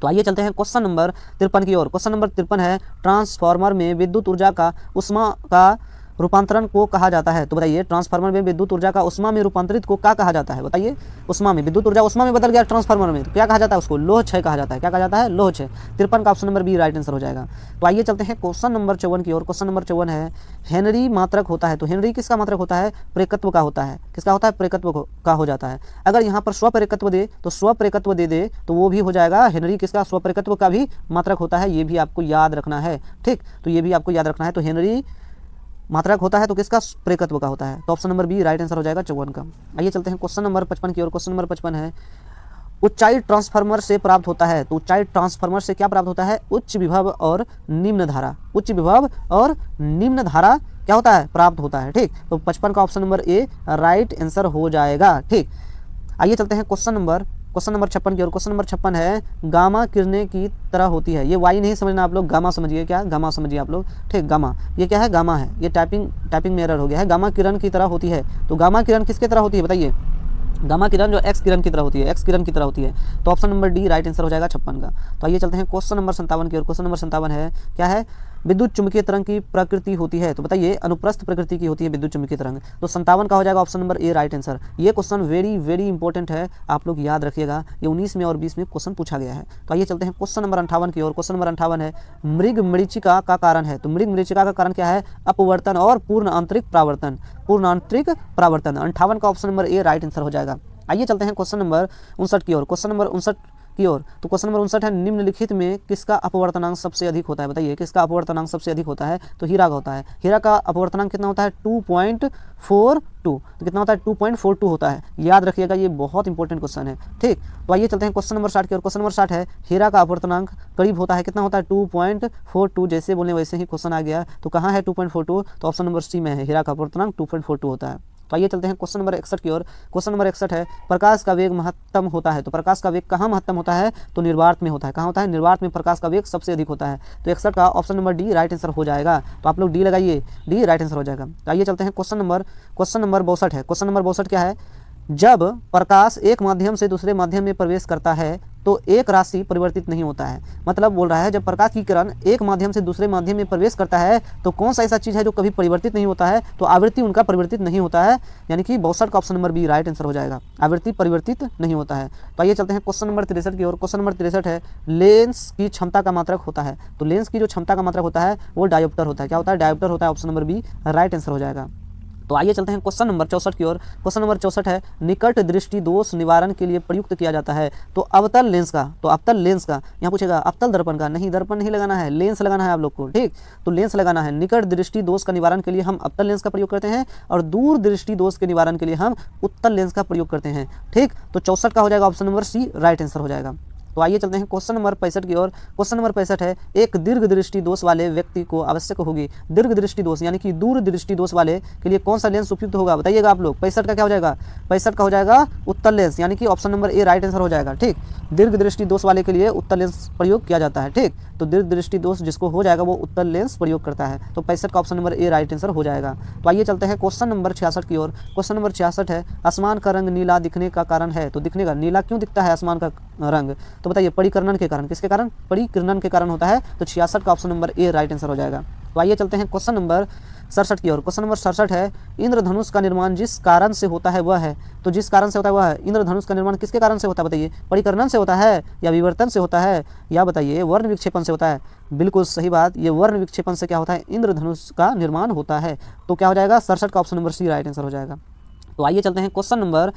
तो आइए चलते हैं क्वेश्चन नंबर 53 की ओर। क्वेश्चन नंबर 53 है, ट्रांसफार्मर में विद्युत ऊर्जा का उष्मा का रूपांतरण को कहा जाता है। तो बताइए ट्रांसफार्मर में विद्युत ऊर्जा का उष्मा में रूपांतरित को क्या कहा जाता है बताइए, उष्मा में विद्युत ऊर्जा उष्मा में बदल गया ट्रांसफार्मर में, तो क्या कहा जाता है उसको, लोह क्षय कहा जाता है। क्या कहा जाता है, लोह क्षय। 53 का option number B right answer हो जाएगा। तो आइए चलते हैं क्वेश्चन नंबर 54 की ओर। क्वेश्चन नंबर 54 है, हेनरी मात्रक होता है। तो हेनरी किसका मात्रक होता है, प्रेरकत्व का होता है। किसका होता है, प्रेरकत्व का हो जाता है। अगर यहाँ पर स्वप्रेरकत्व दे तो स्वप्रेरकत्व दे तो वो भी हो जाएगा हेनरी किसका, स्वप्रेरकत्व का भी मात्रक होता है। ये भी आपको याद रखना है। ठीक, तो ये भी आपको याद रखना है। तो हेनरी मात्रक होता है तो किसका, प्रेरकत्व का होता है। तो option number B right answer हो जाएगा 54 का। आइए चलते हैं क्वेश्चन नंबर 55 की ओर। क्वेश्चन नंबर 55 है, ऊंचाई ट्रांसफार्मर से प्राप्त होता है। तो ऊंचाई ट्रांसफार्मर से क्या प्राप्त होता है, उच्च विभव और निम्न धारा। उच्च विभव और निम्न धारा क्या होता है, प्राप्त होता है। ठीक, तो 55 का option number A right answer हो जाएगा। ठीक, आइए चलते हैं क्वेश्चन नंबर 56 की ओर। क्वेश्चन नंबर 56 है, गामा किरणें की तरह होती है। ये वाई नहीं समझना आप लोग, गामा समझिए। क्या, गामा समझिए आप लोग। ठीक, गामा ये क्या है, गामा है। ये टाइपिंग में एरर हो गया है। गामा किरण की तरह होती है। तो गामा किरण किसकी तरह होती है बताइए, गामा किरण जो एक्स किरण की तरह होती है, एक्स किरण की तरह होती है। तो option number D right answer हो जाएगा 56 का। तो आइए चलते हैं क्वेश्चन नंबर 57 की ओर। क्वेश्चन नंबर 57 है, क्या है, विद्युत चुंबकीय तरंग की प्रकृति होती है। तो बताइए अनुप्रस्थ प्रकृति की होती है विद्युत चुंबकीय तरंग। तो 57 का हो जाएगा option number A right answer. ये क्वेश्चन वेरी इंपॉर्टेंट है, आप लोग याद रखिएगा। ये 19 में और 20 में क्वेश्चन पूछा गया है। तो आइए चलते हैं क्वेश्चन नंबर 58 की ओर। क्वेश्चन नंबर 58 है, मृग मरीचिका का कारण है। तो मृग मरीचिका का कारण क्या है, अपवर्तन और पूर्ण आंतरिक परावर्तन। पूर्ण आंतरिक परावर्तन। 58 का option number A right answer हो जाएगा। आइए चलते हैं क्वेश्चन नंबर 59 की ओर। क्वेश्चन नंबर 59 की ओर। तो क्वेश्चन नंबर 59 है, निम्नलिखित में किसका अपवर्तनांक सबसे अधिक होता है? बताइए किसका अपवर्तनांक सबसे अधिक होता है? तो हीरा का होता है। हीरा का अपवर्तनांक कितना होता है? 2.42। तो कितना होता है? 2.42 होता है। याद रखिएगा, ये बहुत इंपॉर्टेंट क्वेश्चन है। ठीक, तो आइए चलते हैं क्वेश्चन नंबर 60 की ओर। क्वेश्चन नंबर 60 है, हीरा का अपवर्तनांक करीब होता है, कितना होता है? 2.42। जैसे बोले वैसे ही क्वेश्चन आ गया। तो कहाँ है 2.42? तो ऑप्शन नंबर सी में है, हीरा का अपवर्तनांक 2.42 होता है। तो आइए चलते हैं क्वेश्चन नंबर 61 की ओर। क्वेश्चन नंबर 61 है, प्रकाश का वेग महत्तम होता है। तो प्रकाश का वेग कहाँ महत्तम होता है? तो निर्वात में होता है। कहाँ होता है? निर्वात में प्रकाश का वेग सबसे अधिक होता है। तो 61 का option number D right answer हो जाएगा। तो आप लोग डी लगाइए, डी राइट आंसर हो जाएगा। तो आइए चलते हैं क्वेश्चन नंबर 62 है। क्वेश्चन नंबर 62 क्या है? जब प्रकाश एक माध्यम से दूसरे माध्यम में प्रवेश करता है तो एक राशि परिवर्तित नहीं होता है। मतलब बोल रहा है, जब प्रकाश की किरण एक माध्यम से दूसरे माध्यम में प्रवेश करता है तो कौन सा ऐसा चीज़ है जो कभी परिवर्तित नहीं होता है? तो आवृत्ति उनका परिवर्तित नहीं होता है, यानी कि 62 का option number B right answer हो जाएगा। आवृत्ति परिवर्तित नहीं होता है। तो आइए चलते हैं क्वेश्चन नंबर 63 की ओर। क्वेश्चन नंबर 63 है, लेंस की क्षमता का मात्रक होता है। तो लेंस की जो क्षमता का मात्रक होता है वो डायोप्टर होता है। क्या होता है? डायोप्टर होता है। Option number B right answer हो जाएगा। तो आइए चलते हैं क्वेश्चन नंबर 64 की ओर। क्वेश्चन नंबर 64 है, निकट दृष्टि दोष निवारण के लिए प्रयुक्त किया जाता है। तो अवतल लेंस का, तो अवतल लेंस का, यहाँ पूछेगा अवतल दर्पण का, नहीं दर्पण नहीं लगाना है, लेंस लगाना है आप लोग को। ठीक, तो लेंस लगाना है। निकट दृष्टि दोष का निवारण के लिए हम अवतल लेंस का प्रयोग करते हैं और दूर दृष्टि दोष के निवारण के लिए हम उत्तल लेंस का प्रयोग करते हैं। ठीक, तो 64 का हो जाएगा option number C right answer हो जाएगा। तो आइए चलते हैं क्वेश्चन नंबर 65 की ओर। क्वेश्चन नंबर 65 है, एक दीर्घ दृष्टि दोष वाले व्यक्ति को आवश्यक होगी। दीर्घ दृष्टि दोष यानी कि दूर दृष्टि दोष वाले के लिए कौन सा लेंस उपयुक्त होगा? बताइएगा आप लोग। 65 का क्या हो जाएगा? 65 का हो जाएगा उत्तल लेंस, यानी कि option number A right answer हो जाएगा। ठीक, दीर्घ दृष्टि दोष वाले के लिए उत्तल लेंस प्रयोग किया जाता है। ठीक, तो दीर्घ दृष्टि दोष जिसको हो जाएगा वो उत्तल लेंस प्रयोग करता है। तो 65 का option number A right answer हो जाएगा। तो आइए चलते हैं क्वेश्चन नंबर 66 की ओर। क्वेश्चन नंबर 66 है, आसमान का रंग नीला दिखने का कारण है। तो दिखने का, नीला क्यों दिखता है आसमान का रंग? तो बताइए, परिकर्णन के कारण। किसके कारण? परिकिरणन के कारण होता है। तो 66 का option number A right answer हो जाएगा। तो आइए चलते हैं क्वेश्चन नंबर 67 की ओर। क्वेश्चन नंबर 67 है, इंद्रधनुष का निर्माण जिस कारण से होता है वह है। तो जिस कारण से होता है वह है, इंद्रधनुष का निर्माण किसके कारण से होता है? बताइए, परिकर्णन से होता है या विवर्तन से होता है या बताइए वर्ण विक्षेपण से होता है? बिल्कुल सही बात, ये वर्ण विक्षेपण से क्या होता है? इंद्रधनुष का निर्माण होता है। तो क्या हो जाएगा? 67 का option number C right answer हो जाएगा। तो आइए चलते हैं क्वेश्चन नंबर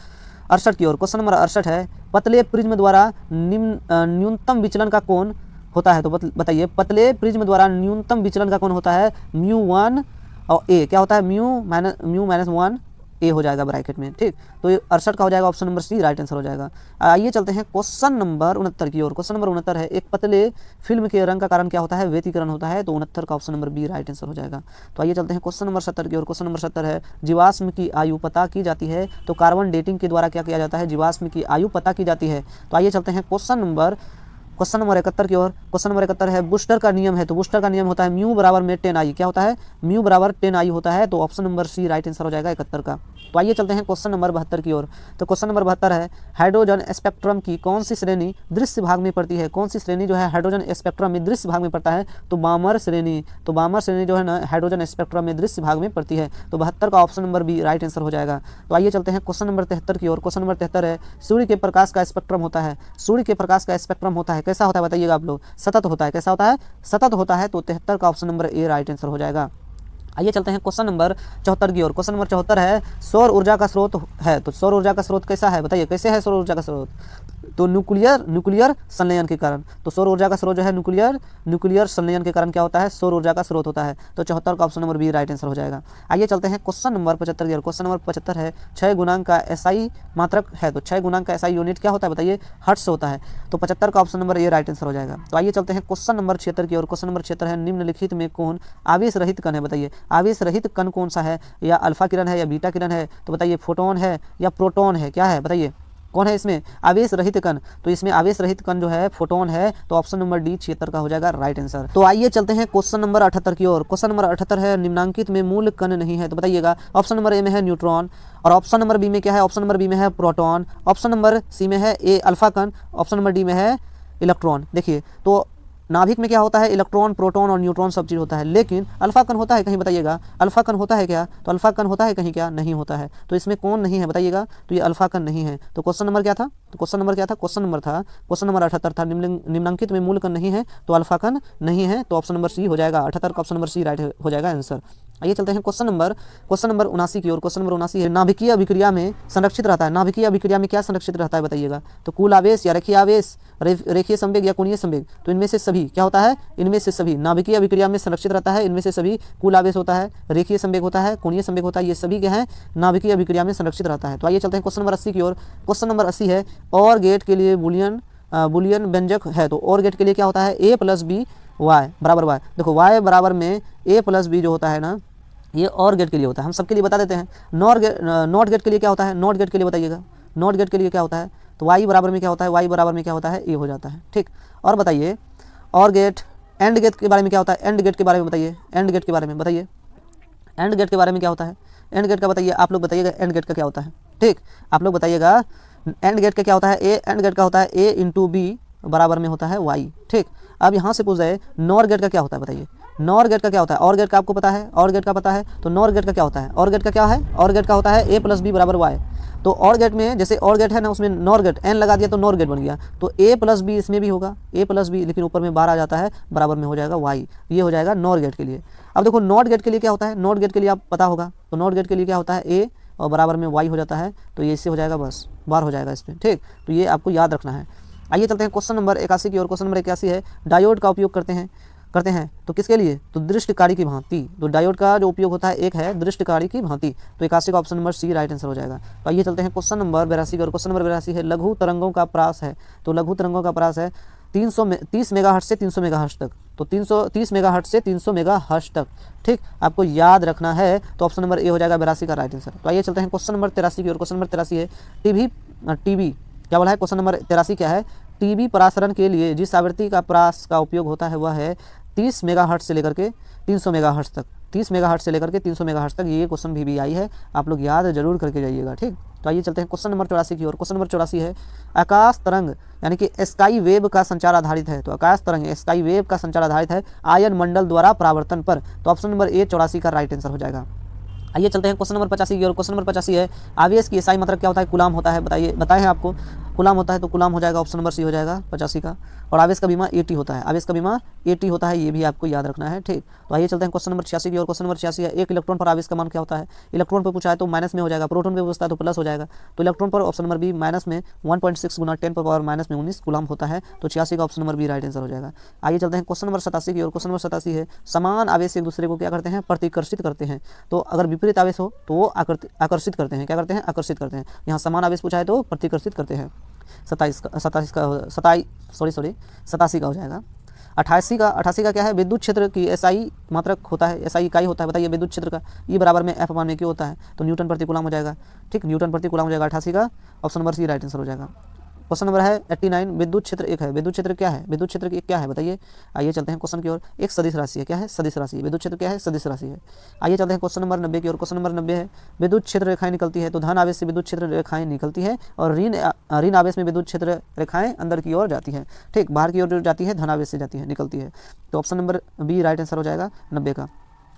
68 की ओर। क्वेश्चन नंबर 68 है, पतले प्रिज्म द्वारा न्यूनतम विचलन का कोण होता है। तो बताइए, पतले प्रिज्म द्वारा न्यूनतम विचलन का कोण होता है μ1 और ए। क्या होता है? μ-1 ए हो जाएगा ब्रैकेट में। ठीक, तो 68 का हो जाएगा option number C right answer हो जाएगा। आइए चलते हैं क्वेश्चन नंबर 69 की ओर। क्वेश्चन नंबर 69 है, एक पतले फिल्म के रंग का कारण क्या होता है? व्यतिकरण होता है। तो 69 का option number B right answer हो जाएगा। तो आइए चलते हैं क्वेश्चन नंबर 70 की ओर। क्वेश्चन नंबर 70 है, जीवाश्म की आयु पता की जाती है। तो कार्बन डेटिंग के द्वारा क्या किया जाता है? जीवाश्म की आयु पता की जाती है। तो आइए चलते हैं क्वेश्चन नंबर 71 की ओर। क्वेश्चन नंबर 71 है, बूस्टर का नियम है। तो बूस्टर का नियम होता है म्यू बराबर में 10i। क्या होता है? म्यू बराबर 10i होता है। तो option number C right answer हो जाएगा 71 का। तो आइए चलते हैं क्वेश्चन नंबर 72 की ओर। तो क्वेश्चन नंबर 72 है, हाइड्रोजन स्पेक्ट्रम की कौन सी श्रेणी दृश्य भाग में पड़ती है? कौन सी श्रेणी जो है हाइड्रोजन स्पेक्ट्रम में दृश्य भाग में पड़ता है? तो बामर श्रेणी। तो बामर श्रेणी जो है ना हाइड्रोजन स्पेक्ट्रम में दृश्य भाग में पड़ती है। तो 72 का option number B right answer हो जाएगा। तो आइए चलते हैं क्वेश्चन नंबर 73 की ओर। क्वेश्चन नंबर 73 है, सूर्य के प्रकाश का स्पेक्ट्रम होता है। सूर्य के प्रकाश का स्पेक्ट्रम होता है, कैसा होता है बताइएगा आप लोग? सतत होता है। कैसा होता है? सतत होता है। तो 73 का option number A right answer हो जाएगा। आइए चलते हैं क्वेश्चन नंबर 74 की ओर। क्वेश्चन नंबर 74 है, सौर ऊर्जा का स्रोत है। तो सौर ऊर्जा का स्रोत कैसा है? बताइए कैसे है सौर ऊर्जा का स्रोत? तो न्यूक्लियर संलयन के कारण। तो सौर ऊर्जा का स्रोत जो है न्यूक्लियर संलयन के कारण क्या होता है? सौर ऊर्जा का स्रोत होता है। तो 74 का option number B right answer हो जाएगा। आइए चलते हैं क्वेश्चन नंबर 75 की ओर। क्वेश्चन नंबर 75 है, 6 गुणांक का एसआई मात्रक है। तो 6 गुणांक का एसआई यूनिट क्या होता है? बताइए, हर्ट्ज होता है। तो 75 का option number A right answer हो जाएगा। तो आइए चलते हैं क्वेश्चन नंबर 76 की ओर। क्वेश्चन नंबर 76 है, निम्नलिखित में कौन आवेश रहित कण है? बताइए, आवेश रहित कण कौन सा है? या अल्फा किरण है या बीटा किरण है? तो बताइए, फोटोन है या प्रोटॉन है? क्या है बताइए, कौन है इसमें आवेश रहित कण? तो इसमें आवेश रहित कण जो है फोटोन है। तो ऑप्शन नंबर डी 76 का हो जाएगा राइट आंसर। तो आइए चलते हैं क्वेश्चन नंबर 78 की ओर। क्वेश्चन नंबर 78 है, निम्नांकित में मूल कण नहीं है। तो बताइएगा, ऑप्शन नंबर ए में है न्यूट्रॉन और ऑप्शन नंबर बी में क्या है? ऑप्शन नंबर बी में है प्रोटॉन, ऑप्शन नंबर सी में है ए अल्फा कण, ऑप्शन नंबर डी में है इलेक्ट्रॉन। देखिए, तो नाभिक में क्या होता है? इलेक्ट्रॉन, प्रोटॉन और न्यूट्रॉन सब चीज़ होता है, लेकिन अल्फा कण होता है कहीं? बताइएगा, अल्फा कण होता है क्या? तो अल्फा कण होता है कहीं क्या? नहीं होता है। तो इसमें कौन नहीं है बताइएगा? तो ये अल्फा कण नहीं है। तो क्वेश्चन नंबर क्या था? तो क्वेश्चन नंबर क्या था? क्वेश्चन नंबर 78 था, निम्नांकित में मूल कण नहीं है तो अल्फा कण नहीं है। तो ऑप्शन नंबर सी हो जाएगा 78 का ऑप्शन नंबर सी राइट हो जाएगा आंसर। आइए चलते हैं क्वेश्चन नंबर 79 की ओर। क्वेश्चन नंबर 79 है, नाभिकीय अभिक्रिया में संरक्षित रहता है। नाभिकीय अभिक्रिया में क्या संरक्षित रहता है बताइएगा। तो कुल आवेश या रेखीय आवेश, रेखीय संवेग या कोणीय संवेग। तो इनमें से सभी क्या होता है, इनमें से सभी नाभिकीय अभिक्रिया में संरक्षित रहता है। इनमें से सभी कुल आवेश होता है, रेखीय संवेग होता है, कोणीय संवेग होता है, ये सभी क्या है नाभिकीय अभिक्रिया में संरक्षित रहता है। तो आइए चलते हैं क्वेश्चन नंबर 80 की ओर। क्वेश्चन नंबर 80 है, और गेट के लिए बुलियन व्यंजक है। तो और गेट के लिए क्या होता है, a प्लस बी वाई बराबर वाई। देखो y बराबर में a प्लस बी जो होता है ना, ये और गेट के लिए होता है। हम सबके लिए बता देते हैं। नॉट गेट के लिए क्या होता है, नॉट गेट के लिए बताइएगा, नॉट गेट के लिए क्या होता है। तो y बराबर में क्या होता है, y बराबर में क्या होता है, a हो जाता है। ठीक, और बताइए और गेट, एंड गेट के बारे में क्या होता है, एंड गेट के बारे में बताइए, एंड गेट के बारे में बताइए, एंड गेट के बारे में क्या होता है, एंड गेट का बताइए, आप लोग बताइएगा एंड गेट का क्या होता है। ठीक, आप लोग बताइएगा एंड गेट का क्या होता है, एंड गेट का होता है a इंटू बी बराबर में होता है y। ठीक, अब यहाँ से पूछ रहे नॉर गेट का क्या होता है बताइए, नॉर गेट का क्या होता है। और गेट का आपको पता है, और गेट का पता है, तो नॉर गेट का क्या होता है, और गेट का क्या है, और गेट का होता है a प्लस बी बराबर वाई। तो और गेट में जैसे और गेट है ना, उसमें नॉर गेट n लगा दिया तो नॉर गेट बन गया। तो a प्लस बी इसमें भी होगा, a प्लस बी, लेकिन ऊपर में 12 आ जाता है, बराबर में हो जाएगा y। ये हो जाएगा नॉर गेट के लिए। अब देखो नॉट गेट के लिए क्या होता है, नॉट गेट के लिए आप पता होगा, तो नॉट गेट के लिए क्या होता है a और बराबर में y हो जाता है। तो ये इससे हो जाएगा, बस बार हो जाएगा इसमें। ठीक, तो ये आपको याद रखना है। आइए चलते हैं क्वेश्चन नंबर 81 की ओर। क्वेश्चन नंबर 81 है, डायोड का उपयोग करते हैं तो किसके लिए, तो दृष्टिकारी की भांति। तो डायोड का जो उपयोग होता है एक है दृष्टिकारी की भांति। तो 81 का option number C right answer हो जाएगा। तो आइए चलते हैं क्वेश्चन नंबर 82 की ओर। क्वेश्चन नंबर 82 है, लघु तरंगों का प्रास है। तो लघु तरंगों का प्रास है 30 मेगाहर्ट्ज से 300 मेगाहर्ट्ज तक। तो 330 मेगाहर्ट्ज से 300 मेगाहर्ट्ज तक। ठीक, आपको याद रखना है। तो ऑप्शन नंबर ए हो जाएगा 82 का राइट आंसर। तो आइए चलते हैं क्वेश्चन नंबर 83 की ओर। क्वेश्चन नंबर 83 है, टीवी क्या बोला है, क्वेश्चन नंबर 83 क्या है, टीवी प्रसारण के लिए जिस आवृत्ति का प्रास का उपयोग होता है वह है 30 मेगाहर्ट्ज से लेकर के 300 मेगाहर्ट्ज तक। 30 मेगाहर्ट्ज से लेकर के 300 मेगाहर्ट्ज तक ये क्वेश्चन भी आई है, आप लोग याद जरूर करके जाइएगा। ठीक, तो आइए चलते हैं क्वेश्चन नंबर 84 की ओर। क्वेश्चन नंबर 84 है, आकाश तरंग यानी कि स्काई वेव का संचार आधारित है। तो आकाश तरंग स्काई वेव का संचार आधारित है आयन मंडल द्वारा परावर्तन पर। तो ऑप्शन नंबर ए 84 का राइट आंसर हो जाएगा। आइए चलते हैं क्वेश्चन नंबर 85 की ओर। क्वेश्चन नंबर 85 है, आवेश की एसआई मात्रक क्या होता है, गुलाम होता है। बताए हैं आपको, गुलाम होता है, तो गुलाम हो जाएगा, ऑप्शन नंबर सी हो जाएगा 85 का। और आवेश का बीमा 80 होता है, आवेश का बीमा 80 होता है, ये भी आपको याद रखना है। ठीक, तो आइए चलते हैं क्वेश्चन नंबर 86 की ओर। क्वेश्चन नंबर 86 है, एक इलेक्ट्रॉन पर आवेश का मान क्या होता है। इलेक्ट्रॉन पर पूछा है तो माइनस में हो जाएगा, प्रोटॉन पे पूछता है तो प्लस हो जाएगा। तो इलेक्ट्रॉन पर ऑप्शन नंबर बी माइनस में 1.6 गुना 10 पर पावर माइनस में 19 गुलाम होता है। तो 86 का option number B right answer हो जाएगा। आइए चलते हैं क्वेश्चन नंबर 87 की ओर। क्वेश्चन नंबर 87 है, समान आवेश एक दूसरे को क्या करते हैं, प्रतिकर्षित करते हैं। तो अगर विपरीत आवेश हो तो वो आकर्षित करते हैं, क्या करते हैं, आकर्षित करते हैं। यहाँ समान आवेश पूछा है तो प्रतिकर्षित करते हैं। 87 का हो जाएगा। 88 का क्या है, विद्युत क्षेत्र की एसआई मात्रक होता है, एसआई इकाई होता है। बताइए विद्युत क्षेत्र का ई बराबर में एफ अपान में क्यों होता है, तो न्यूटन प्रति कूलम हो जाएगा। ठीक, न्यूटन प्रति कूलम हो जाएगा 88 का, option number C right answer हो जाएगा। क्वेश्चन नंबर है 89, विद्युत क्षेत्र एक है। विद्युत क्षेत्र क्या है, विद्युत क्षेत्र एक क्या है बताइए। आइए चलते हैं क्वेश्चन की ओर। एक सदिश राशि है, क्या है, सदिश राशि। विद्युत क्षेत्र क्या है, सदिश राशि है। आइए चलते हैं क्वेश्चन नंबर 90 की ओर। क्वेश्चन नंबर 90 है, विद्युत क्षेत्र रेखाएं निकलती है। तो धन आवेश से विद्युत क्षेत्र रेखाएं निकलती है और ऋण आवेश में विद्युत क्षेत्र रेखाएं अंदर की ओर जाती है। ठीक, बाहर की ओर जाती है, धन आवेश से जाती है, निकलती है। तो option number B right answer हो जाएगा 90 का।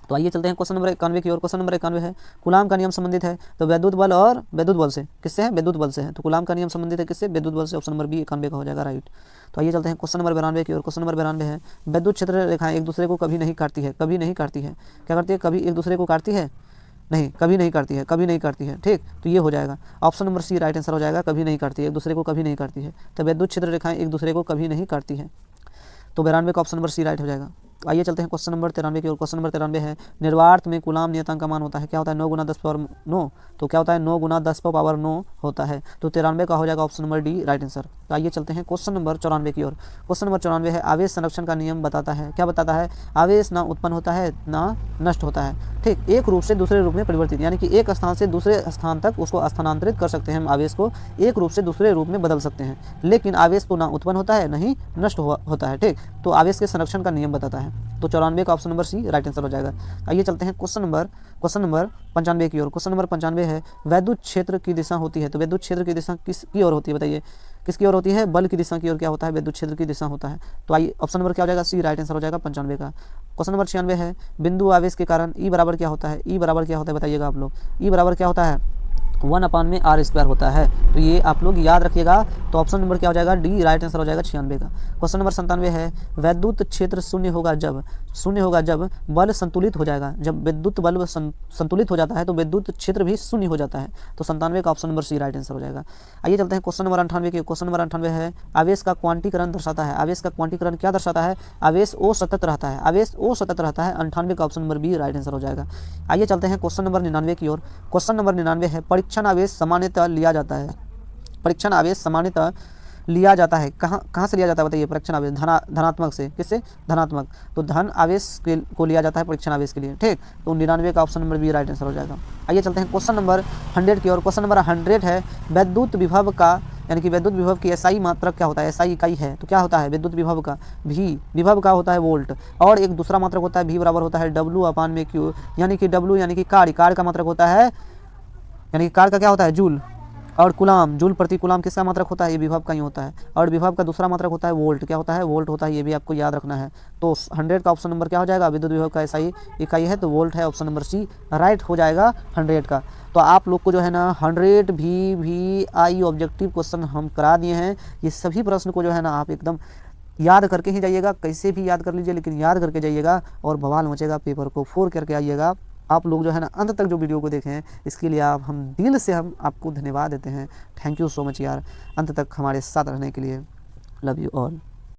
तो आइए चलते हैं क्वेश्चन नंबर 91 की ओर। क्वेश्चन नंबर 91 है, कूलाम का नियम संबंधित है। तो विद्युत बल और विद्युत बल से, किससे है, विद्युत बल से है। तो कूलाम का नियम संबंधित है किससे, विद्युत बल से। ऑप्शन नंबर बी 91 का हो जाएगा राइट। तो आइए चलते हैं क्वेश्चन नंबर 92 की ओर। क्वेश्चन नंबर 92 है, विद्युत क्षेत्र रेखाएं एक दूसरे को कभी नहीं काटती है। कभी नहीं काटती है, क्या करती है, कभी एक दूसरे को काटती है, नहीं, कभी नहीं काटती है, कभी नहीं काटती है। ठीक, तो ये हो जाएगा, option number C right answer हो जाएगा, कभी नहीं काटती है, एक दूसरे को कभी नहीं काटती है। तो विद्युत क्षेत्र रेखाएं एक दूसरे को कभी नहीं काटती है। तो 92 का ऑप्शन नंबर सी राइट हो जाएगा। आइए चलते हैं क्वेश्चन नंबर 93 की ओर। क्वेश्चन नंबर 93 है, निर्वात में कूलाम नियतांक का मान होता है, क्या होता है, 9 गुना 10 पावर 9। तो क्या होता है, 9 गुना 10 पावर 9 होता है। तो 93 का हो जाएगा option number D right answer. तो आइए चलते हैं क्वेश्चन नंबर 94 की ओर। क्वेश्चन नंबर 94 है, आवेश संरक्षण का नियम बताता है। क्या बताता है, आवेश ना उत्पन्न होता है ना नष्ट होता है। ठीक, एक रूप से दूसरे रूप में परिवर्तित, यानी कि एक स्थान से दूसरे स्थान तक उसको स्थानांतरित कर सकते हैं हम। आवेश को एक रूप से दूसरे रूप में बदल सकते हैं, लेकिन आवेश तो ना उत्पन्न होता है, नहीं नष्ट होता है। ठीक, तो आवेश के संरक्षण का नियम बताता है। तो 94 का option number C right answer हो जाएगा। आइए चलते हैं क्वेश्चन नंबर 95 की ओर। क्वेश्चन नंबर 95 है, विद्युत क्षेत्र की दिशा होती है। तो विद्युत क्षेत्र की दिशा किसकी ओर होती है बताइए, किसकी ओर होती है, बल की दिशा की ओर क्या होता है, विद्युत क्षेत्र की दिशा होता है। तो आइए ऑप्शन नंबर क्या हो जाएगा, सी राइट आंसर हो जाएगा 95 का। क्वेश्चन नंबर 96 है, बिंदु आवेश के कारण ई बराबर क्या होता है। ई बराबर क्या होता है बताइएगा आप लोग, ई बराबर क्या होता है, 1/r² होता है। तो ये आप लोग याद रखिएगा। तो ऑप्शन नंबर क्या हो जाएगा, डी राइट आंसर हो जाएगा 96 का। क्वेश्चन नंबर 97 है, वैद्युत क्षेत्र शून्य होगा जब बल संतुलित हो जाएगा। जब विद्युत बल संतुलित हो जाता है तो विद्युत क्षेत्र भी शून्य हो जाता है। तो 97 का option number C right answer हो जाएगा। आइए चलते हैं क्वेश्चन नंबर 98 के। क्वेश्चन नंबर 98 है, आवेश का क्वांटीकरण दर्शाता है। आवेश का क्वांटीकरण क्या दर्शाता है, आवेश ओ सतत रहता है। आवेश ओ सतत रहता है। 98 का option number B right answer हो जाएगा। आइए चलते हैं क्वेश्चन नंबर 99 की ओर। क्वेश्चन नंबर 99 है, परीक्षण आवेश सामान्यतः लिया जाता है। परीक्षण आवेश सामान्यतः लिया जाता है, कहाँ से लिया जाता है बताइए। परीक्षण आवेश धनात्मक से, किससे, धनात्मक। तो धन आवेश को लिया जाता है परीक्षण आवेश के लिए, ठीक। तो 99 का option number B right answer हो जाएगा। आइए चलते हैं क्वेश्चन नंबर 100 की ओर। क्वेश्चन नंबर 100 है, विद्युत विभव का यानी कि विद्युत विभव की एसआई मात्रक क्या होता है, एसआई इकाई है। तो क्या होता है विद्युत विभव का, भी विभव का होता है वोल्ट, और एक दूसरा मात्रक होता है भी बराबर होता है W/Q, यानी कि W यानी कि कार्य का मात्रक होता है, यानी कि कार्य का क्या होता है जूल, और कुलाम, जूल प्रति कुलाम किसका मात्रक होता है, ये विभव का ही होता है। और विभव का दूसरा मात्रक होता है वोल्ट, क्या होता है, वोल्ट होता है। ये भी आपको याद रखना है। तो 100 का ऑप्शन नंबर क्या हो जाएगा, विद्युत विभव का एसआई इकाई है तो वोल्ट है। ऑप्शन नंबर सी राइट हो जाएगा 100 का। तो आप लोग को जो है ना 100 VVI ऑब्जेक्टिव क्वेश्चन हम करा दिए हैं। ये सभी प्रश्न को जो है ना आप एकदम याद करके ही जाइएगा, कैसे भी याद कर लीजिए लेकिन याद करके जाइएगा और बवाल मचेगा। पेपर को फोड़ करके आइएगा। आप लोग जो है ना अंत तक जो वीडियो को देखें इसके लिए हम दिल से हम आपको धन्यवाद देते हैं। थैंक यू सो मच यार, अंत तक हमारे साथ रहने के लिए। Love you all.